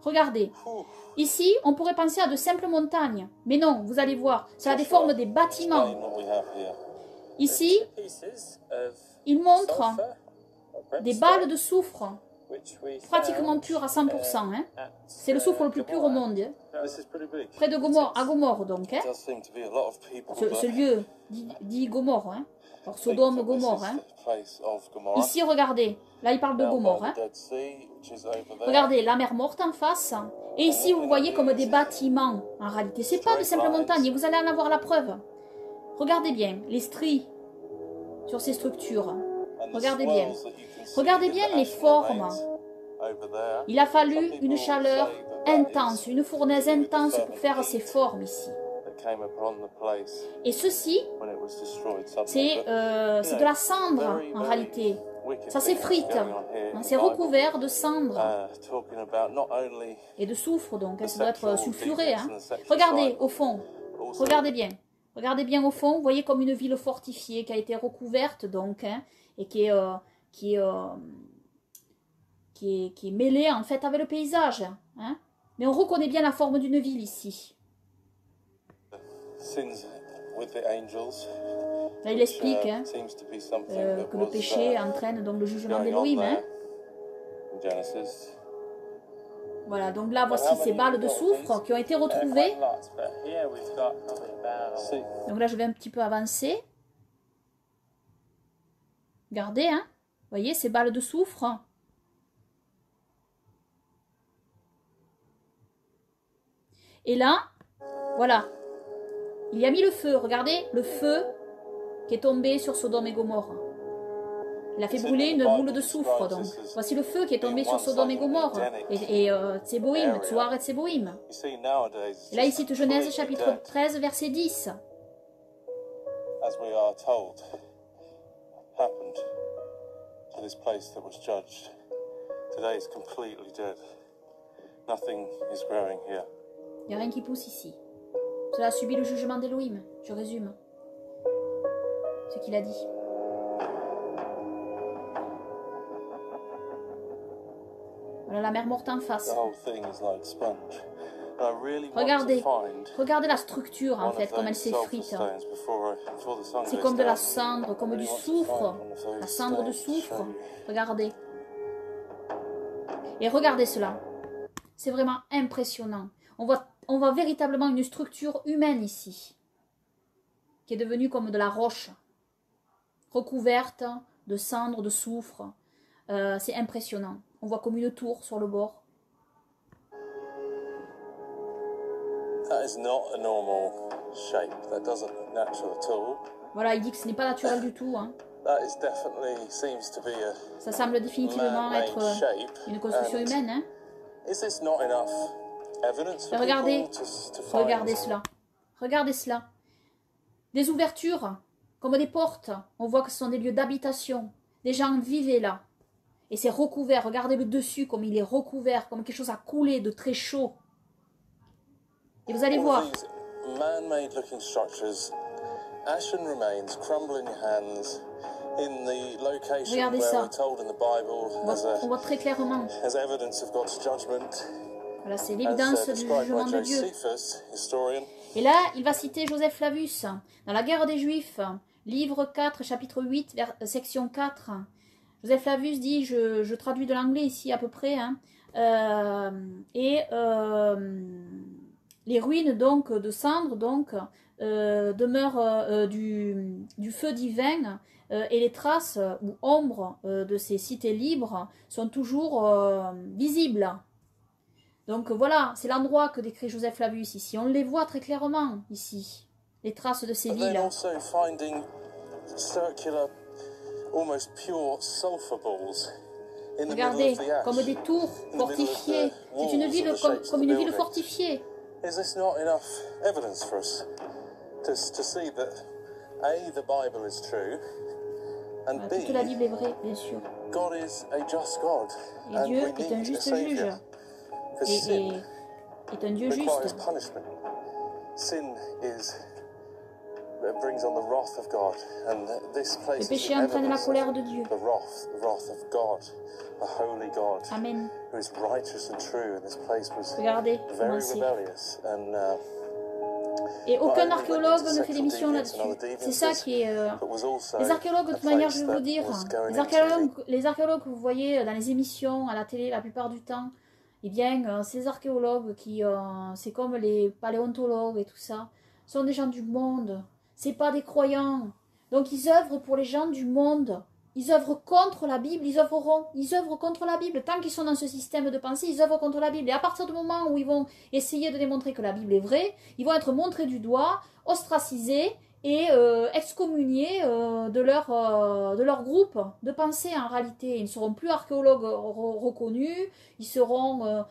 Regardez. Ici, on pourrait penser à de simples montagnes. Mais non, vous allez voir, ça a des formes des bâtiments. Ici, il montre des balles de soufre, pratiquement pures à 100%. Hein. C'est le soufre le plus pur au monde. Hein. Près de Gomorre, à Gomorre donc. Hein. Ce lieu dit Gomorre. Hein. Alors, Sodome, Gomorre. Hein. Ici, regardez. Là, il parle de Gomorre. Hein. Regardez, la mer morte en face. Et ici, vous voyez comme des bâtiments. En réalité, ce n'est pas de simples montagnes. Et vous allez en avoir la preuve. Regardez bien les stries sur ces structures. Regardez bien. Regardez bien les formes. Il a fallu une chaleur intense, une fournaise intense pour faire ces formes ici. Et ceci, c'est de la cendre en réalité. Ça s'effrite. C'est recouvert de cendre et de soufre, donc ça doit être sulfuré. Hein. Regardez au fond. Regardez bien. Regardez bien au fond. Vous voyez comme une ville fortifiée qui a été recouverte donc, hein, et qui est mêlée en fait avec le paysage. Hein. Mais on reconnaît bien la forme d'une ville ici. Là, il explique hein, que le péché entraîne donc le jugement d'Élohim. Hein. Voilà, donc là, voici ces balles de soufre qui ont été retrouvées. Donc là, je vais un petit peu avancer. Regardez, hein. Vous voyez ces balles de soufre. Et là, voilà. Il y a mis le feu. Regardez, le feu qui est tombé sur Sodome et Gomorre. Il a fait brûler une boule de soufre. Donc, voici le feu qui est tombé sur Sodome et Gomorre. Et Tseboïm, Tsoar et Tseboïm. Et là, il cite Genèse chapitre 13, verset 10. As we are told, happened to this place that was judged. Today is completely dead. Nothing is growing here. Il n'y a rien qui pousse ici. Cela a subi le jugement d'Élohim. Je résume ce qu'il a dit. Voilà la mer morte en face. Regardez, regardez la structure en fait, comme elle s'effrite. C'est comme de la cendre, comme du soufre, la cendre de soufre. Regardez. Et regardez cela. C'est vraiment impressionnant. On voit véritablement une structure humaine ici, qui est devenue comme de la roche, recouverte de cendre, de soufre. C'est impressionnant. On voit comme une tour sur le bord. Voilà, il dit que ce n'est pas naturel du tout. Hein. Ça semble définitivement être une construction humaine. Hein. Et regardez, regardez cela. Regardez cela. Des ouvertures, comme des portes. On voit que ce sont des lieux d'habitation. Des gens vivaient là. Et c'est recouvert. Regardez le dessus, comme il est recouvert, comme quelque chose a coulé de très chaud. Et vous allez voir. Regardez ça. On voit très clairement. Voilà, c'est l'évidence du jugement de Dieu. Et là, il va citer Joseph Flavius. Dans la guerre des Juifs, livre 4, chapitre 8, section 4. Joseph Flavius dit, je traduis de l'anglais ici à peu près, hein, les ruines donc de cendres donc, demeurent du feu divin et les traces ou ombres de ces cités libres sont toujours visibles. Donc voilà, c'est l'endroit que décrit Joseph Flavius ici. On les voit très clairement ici, les traces de ces villes. Regardez, comme des tours fortifiées. C'est une ville comme une ville fortifiée. Toute la Bible est vraie, bien sûr. Et Dieu est un juste juge. Et est un Dieu juste. Le péché entraîne la colère de Dieu. Amen. Regardez comment c'est. Et aucun archéologue ne fait d'émission là-dessus. C'est ça qui est... Les archéologues, de toute manière, je vais vous dire, les archéologues que vous voyez dans les émissions, à la télé, la plupart du temps, eh bien, ces archéologues qui... c'est comme les paléontologues et tout ça, sont des gens du monde. C'est pas des croyants. Donc, ils œuvrent pour les gens du monde. Ils œuvrent contre la Bible, ils œuvrent contre la Bible. Tant qu'ils sont dans ce système de pensée, ils œuvrent contre la Bible. Et à partir du moment où ils vont essayer de démontrer que la Bible est vraie, ils vont être montrés du doigt, ostracisés et excommuniés de leur groupe de pensée en réalité. Ils ne seront plus archéologues reconnus, ils seront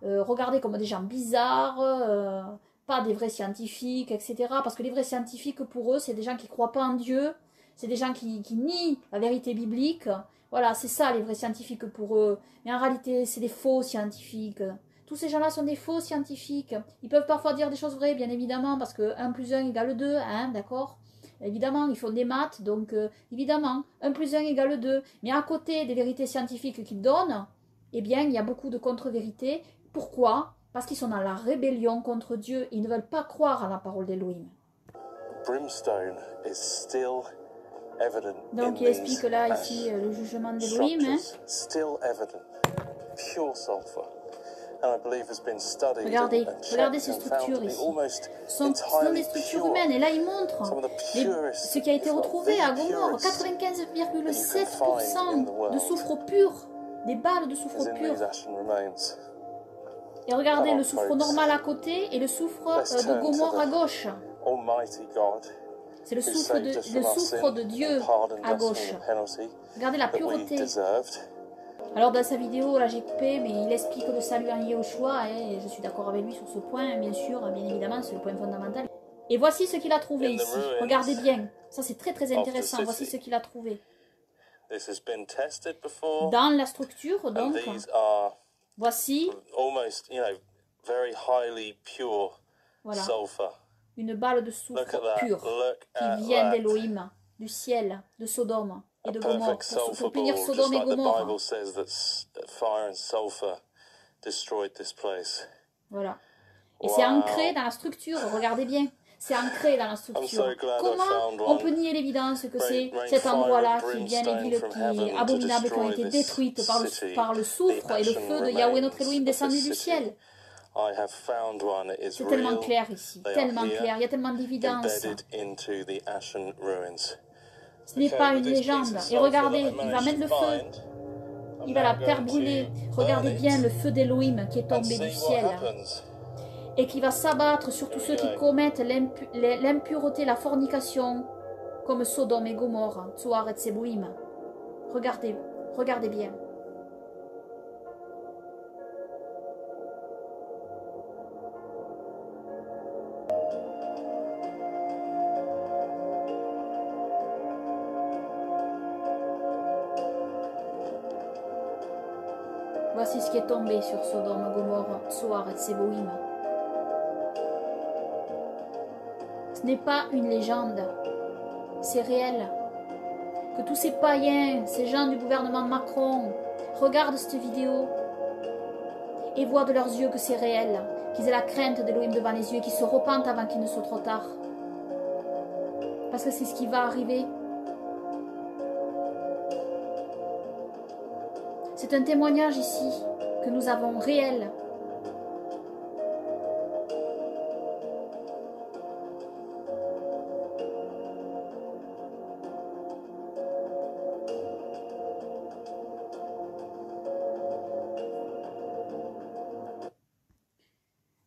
regardés comme des gens bizarres, pas des vrais scientifiques, etc. Parce que les vrais scientifiques, pour eux, c'est des gens qui ne croient pas en Dieu. C'est des gens qui nient la vérité biblique. Voilà, c'est ça les vrais scientifiques pour eux. Mais en réalité, c'est des faux scientifiques. Tous ces gens-là sont des faux scientifiques. Ils peuvent parfois dire des choses vraies, bien évidemment, parce que 1 plus 1 égale 2, hein, d'accord? Évidemment, ils font des maths, donc évidemment, 1 plus 1 égale 2. Mais à côté des vérités scientifiques qu'ils donnent, eh bien, il y a beaucoup de contre-vérités. Pourquoi? Parce qu'ils sont dans la rébellion contre Dieu. Ils ne veulent pas croire à la parole d'Élohim. Brimstone is still... Donc il explique là ici le jugement d'Élohim. Regardez ces structures ici. Ce sont des structures humaines. Et là il montre ce qui a été retrouvé à Gomorre. 95,7% de soufre pur. Des balles de soufre pur. Et regardez le soufre normal à côté et le soufre de Gomorre à gauche. C'est le souffle de Dieu à gauche. Regardez la pureté. Alors dans sa vidéo, là j'ai coupé, mais il explique le salut en Yahushua, et je suis d'accord avec lui sur ce point, bien sûr, bien évidemment, c'est le point fondamental. Et voici ce qu'il a trouvé ici. Regardez bien. Ça c'est très très intéressant. Voici ce qu'il a trouvé. Dans la structure, donc, voici voilà. Une balle de soufre pure qui vient d'Élohim, du ciel, de Sodome et de Gomorre, pour punir Sodome et Gomorre. Voilà. Et c'est ancré dans la structure, regardez bien. C'est ancré dans la structure. Comment on peut nier l'évidence que c'est cet endroit-là qui est bien les villes qui abominables qui ont été détruites par le soufre et le feu de Yahweh notre Elohim descendu du ciel? C'est tellement clair ici, tellement clair, il y a tellement d'évidence. Ce n'est pas une légende. Et regardez, il va mettre le feu, il va la faire brûler. Regardez bien le feu d'Élohim qui est tombé du ciel et qui va s'abattre sur tous ceux qui commettent l'impureté, la fornication, comme Sodome et Gomorre, Tsoar et Tseboïm. Regardez, regardez bien. Voici ce qui est tombé sur Sodome, Gomorre, Tsoar et Tseboïm. Ce n'est pas une légende, c'est réel. Que tous ces païens, ces gens du gouvernement Macron, regardent cette vidéo et voient de leurs yeux que c'est réel, qu'ils aient la crainte d'Élohim devant les yeux et qu'ils se repentent avant qu'il ne soit trop tard. Parce que c'est ce qui va arriver. C'est un témoignage ici que nous avons réel.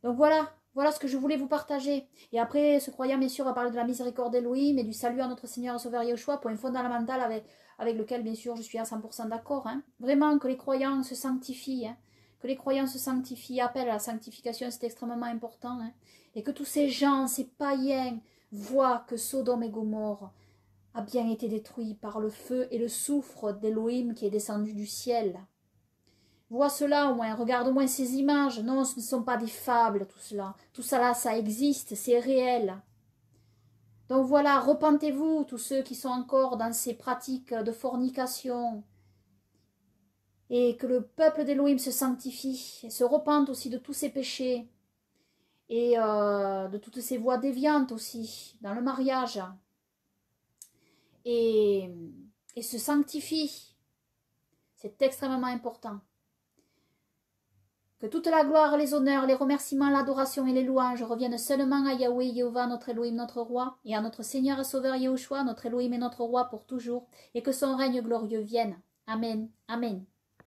Donc voilà ce que je voulais vous partager. Et après, ce croyant, bien sûr, va parler de la miséricorde d'Élohim et du salut à notre Seigneur et Sauveur Yahushua, point fondamental avec lequel, bien sûr, je suis à 100% d'accord. Hein. Vraiment, que les croyants se sanctifient. Hein. Que les croyants se sanctifient, appellent à la sanctification, c'est extrêmement important. Hein. Et que tous ces gens, ces païens, voient que Sodome et Gomorre a bien été détruit par le feu et le soufre d'Élohim qui est descendu du ciel. Vois cela au moins, regarde au moins ces images. Non, ce ne sont pas des fables, tout cela. Tout cela, ça existe, c'est réel. Donc voilà, repentez-vous, tous ceux qui sont encore dans ces pratiques de fornication, et que le peuple d'Élohim se sanctifie, et se repente aussi de tous ses péchés, et de toutes ces voies déviantes aussi, dans le mariage, et se sanctifie. C'est extrêmement important. Que toute la gloire, les honneurs, les remerciements, l'adoration et les louanges reviennent seulement à Yahweh, Jéhovah, notre Elohim, notre roi, et à notre Seigneur et Sauveur Yahushua, notre Elohim et notre roi pour toujours, et que son règne glorieux vienne. Amen. Amen.